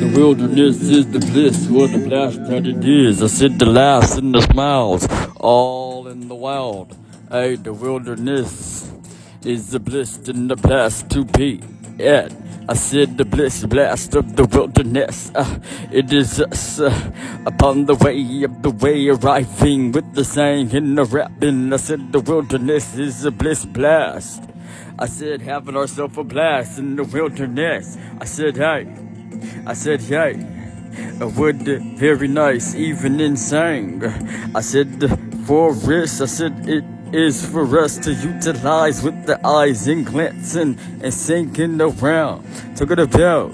The wilderness is the bliss, what a blast that it is. I said the laughs and the smiles, all in the wild. Hey, the wilderness is the bliss and the blast to be at. I said the bliss blast of the wilderness. It is us upon the way arriving with the saying and the rapping. I said the wilderness is a bliss blast. I said having ourselves a blast in the wilderness. I said hey, would very nice, even insane. I said the forest. I said it is for us to utilize with the eyes and glancing and sinking around. Talking about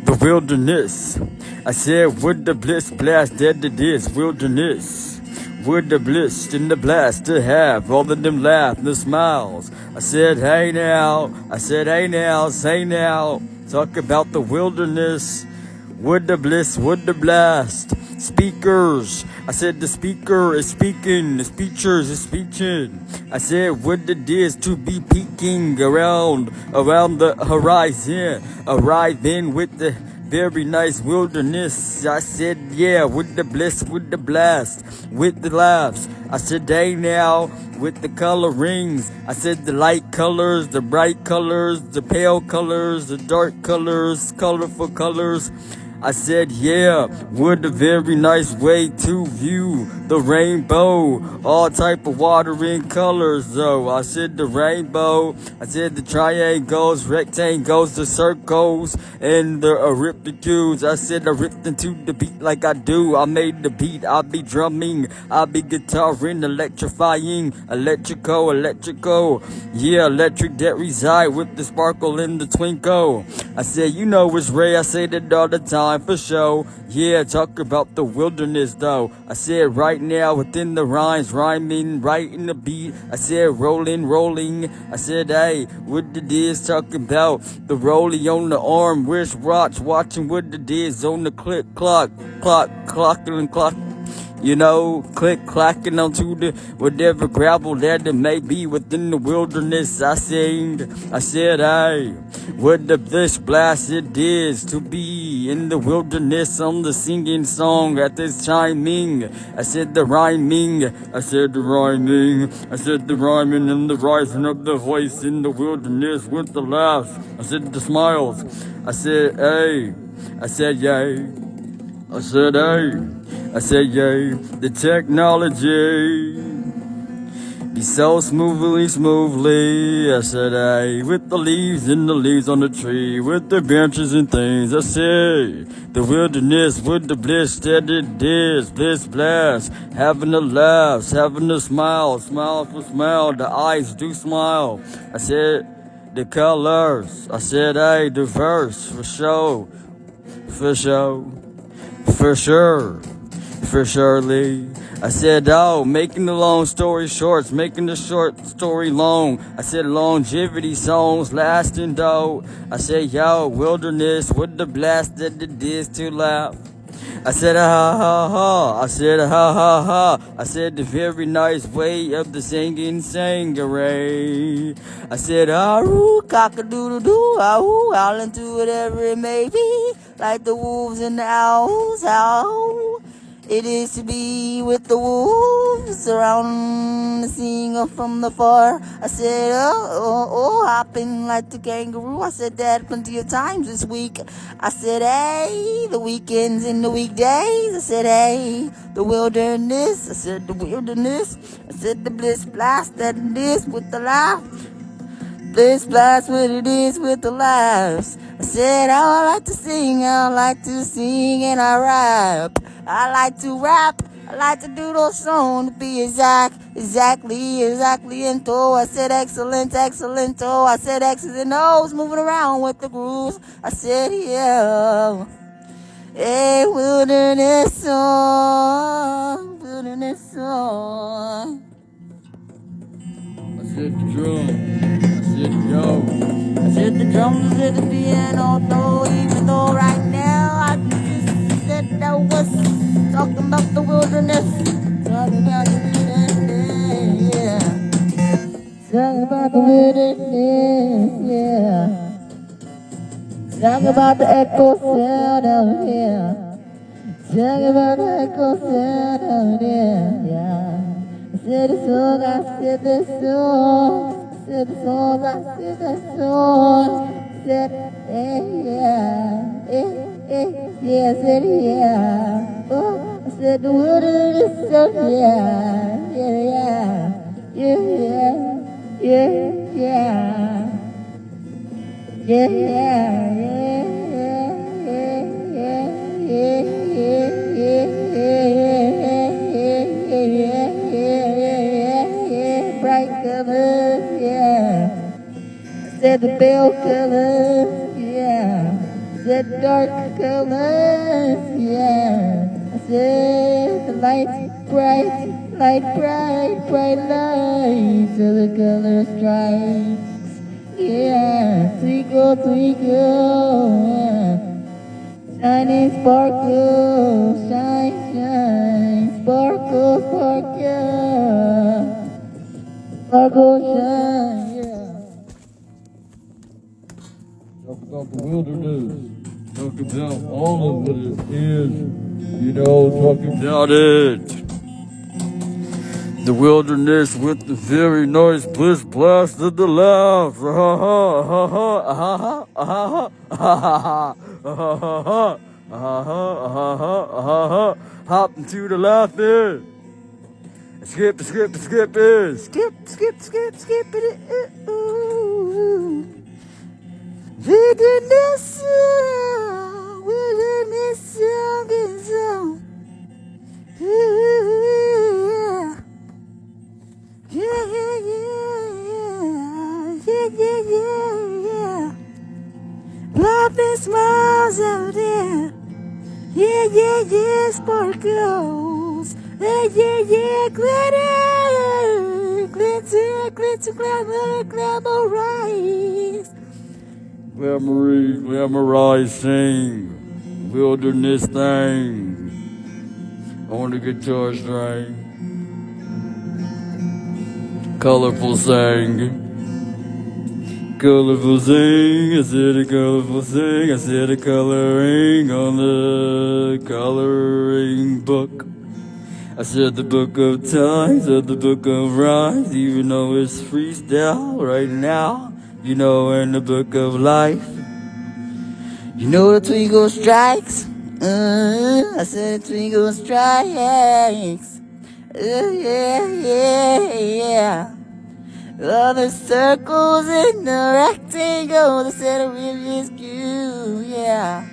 the wilderness. I said, would the bliss blast that it is wilderness? Would the bliss and the blast to have all of them laugh and the smiles? I said, hey now, say now. Talk about the wilderness. Would the bliss, would the blast? Speakers. I said the speaker is speaking, the speechers is speeching. I said would the dish to be peeking around the horizon, arriving with the very nice wilderness. I said yeah, with the bliss, with the blast, with the laughs. I said hey now, with the colorings. I said the light colors, the bright colors, the pale colors, the dark colors, colorful colors. I said, yeah, would a very nice way to view the rainbow. All type of watering colors, though. I said the rainbow. I said the triangles, rectangles, the circles, and the ellipticals. I said I ripped into the beat like I do. I made the beat. I'll be drumming. I'll be guitaring, electrifying, electrical. Yeah, electric that reside with the sparkle and the twinkle. I said, you know it's Ray. I say that all the time. For show, yeah, talk about the wilderness though. I said right now within the rhymes, rhyming right in the beat. I said rolling. I said hey, what the diz talking about the rolling on the arm, wrist watch, watching what the diz on the click clock. You know, click clacking onto the whatever gravel that it may be within the wilderness. I said, hey, what the bliss blast it is to be in the wilderness on the singing song at this chiming. I said the rhyming, I said the rhyming and the rising of the voice in the wilderness with the laughs. I said the smiles. I said, hey, I said, yay. I said, hey. I said, yay, the technology be so smoothly. I said, hey, with the leaves and the leaves on the tree, with the branches and things. I said, the wilderness with the bliss that it is, bliss blast, having the laughs, having the smile for smile, the eyes do smile. I said, the colors. I said, hey, diverse, for surely. I said, oh, making the long story short, making the short story long. I said, longevity songs lasting though. I said, yo, wilderness with the blast that it is to laugh. I said, ha ha ha. I said, ha ha ha. I said, the very nice way of the singing sangaree. I said, ah-roo, cock-a-doodle-doo, ah-hoo, howling to whatever it may be, like the wolves and the owls, how it is to be with the wolves around, seeing them from the far. I said, oh, hopping like the kangaroo. I said that plenty of times this week. I said, hey, the weekends and the weekdays. I said, hey, the wilderness. I said, the wilderness. I said, the bliss blast that it is with the laugh. Bliss blast what it is with the laughs. I said, oh, I like to sing, and I rap. I like to rap, I like to do those songs, to be exactly, and so I said excellent, oh, I said X's and O's, moving around with the grooves. I said, yeah, a wilderness song. I said the drum, I said yo. I said the drums, I said the piano, though, even though right now I just said I was talking about the wilderness. Talking about the wilderness, yeah. Talking about the wilderness, yeah. Talking about the echo cell. sound out here. Talk about that cool sound out here, yeah. I said the song, I said the song. I said the song, I said the song. I said, yeah, yeah, I said, yeah. Oh, I said the wilderness song, yeah, yeah, yeah, yeah, yeah. Yeah, yeah, yeah, yeah, yeah, yeah, yeah, bright colors, yeah. I said the pale colors, yeah. I said dark colors, yeah. I said the light bright, bright lights of the color stripes. Yeah, twinkle, twinkle, yeah. Shining sparkle, shine, shine, sparkle, sparkle, sparkle, shine, yeah. Talk about the wilderness. Talk about all of what it is. You know, talking about it. The wilderness with the very nice bliss blast of the laughs. Hop into the laughter. Skip it. Skip it. Ooh. Wilderness song is on. Yeah. Love and smiles out there. Yeah, sparkles. Yeah, glitter, glamorizing, wilderness thing on the guitar string. Colorful sing, I said a colorful sing, I said a coloring on the coloring book. I said the book of time, said the book of rhymes, even though it's freestyle right now. You know, in the book of life, you know the twinkle strikes. I said the twinkle strikes. Yeah. All the circles in the rectangle, the center of his view, yeah.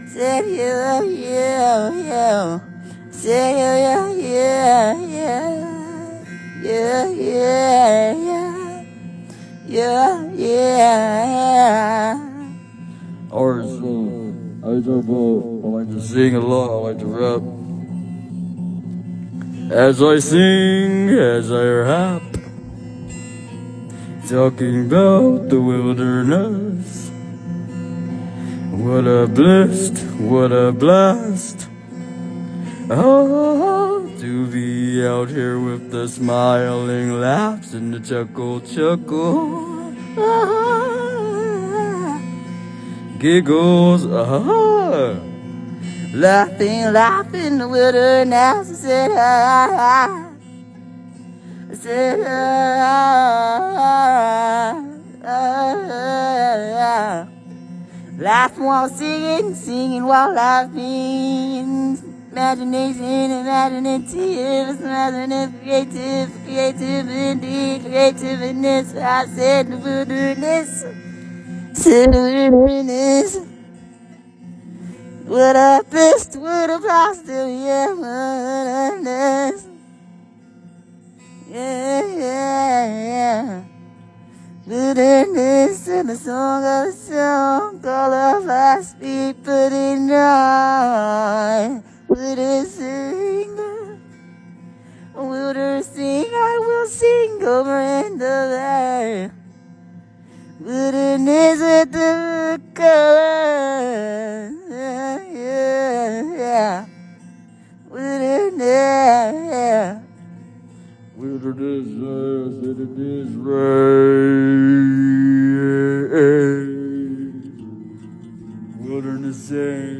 Said yeah. Said yeah. Alright, so I like to sing a lot, I like to rap. As I sing, as I rap, talking about the wilderness. What a blast, what a blast. Oh, to be out here with the smiling laughs and the chuckle. Giggles, Laughing, the wilderness. I said, I said, laughing while singing while laughing. Imagination, imaginative, creativeness. I said the wilderness. What a best, what a pasta, yeah, wilderness. Yeah. Wilderness and the song of the song, all of us people in joy. Wilderness sing, I will sing over and over. Wilderness with the color, yeah. Wilderness. Wilderness, said it is rain. Wilderness sing.